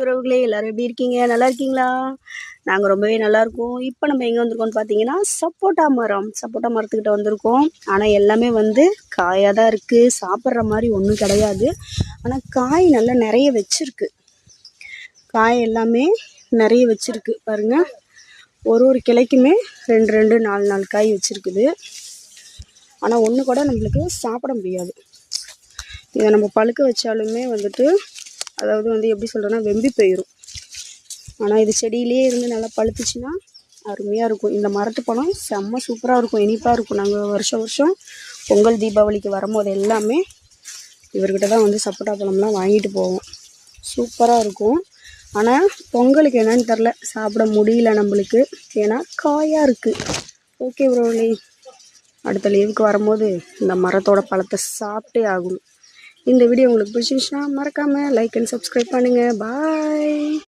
உறவுகளே எல்லாரும் எப்படி இருக்கீங்க? நல்லா இருக்கீங்களா? நாங்கள் ரொம்பவே நல்லா இருக்கோம். இப்போ நம்ம எங்கே வந்திருக்கோம்னு பார்த்தீங்கன்னா சப்போட்டா மரத்துக்கிட்ட வந்திருக்கோம். ஆனால் எல்லாமே வந்து காயாக தான் இருக்குது. சாப்பிட்ற மாதிரி ஒன்றும் கிடையாது. ஆனால் காய் நல்லா நிறைய வச்சிருக்கு. காய் எல்லாமே நிறைய வச்சிருக்கு பாருங்க. ஒரு கிளைக்குமே 2 4 காய் வச்சிருக்குது. ஆனால் ஒன்று கூட நம்மளுக்கு சாப்பிட முடியாது. இதை நம்ம பழுக்க வச்சாலுமே வந்துட்டு அதாவது வந்து எப்படி சொல்கிறேன்னா வெம்பி போயிடும். ஆனால் இது செடியிலே இருந்து நல்லா பழுத்துச்சுன்னா அருமையாக இருக்கும். இந்த மரத்து பழம் செம்ம சூப்பராக இருக்கும், இனிப்பாக இருக்கும். நாங்கள் வருஷம் பொங்கல் தீபாவளிக்கு வரும்போது எல்லாமே இவர்கிட்ட தான் வந்து சப்போட்டா பழம்லாம் வாங்கிட்டு போவோம். சூப்பராக இருக்கும். ஆனால் பொங்கலுக்கு என்னன்னு தெரில, சாப்பிட முடியல நம்மளுக்கு, ஏன்னா காயாக இருக்குது. ஓகே ப்ரோலி, அடுத்த லீவுக்கு வரும்போது இந்த மரத்தோட பழத்தை சாப்பிட்டே ஆகணும். இந்த வீடியோ உங்களுக்கு பிடிச்சிருந்துச்சுன்னா மறக்காமல் லைக் அண்ட் சப்ஸ்கிரைப் பண்ணுங்கள். பாய்.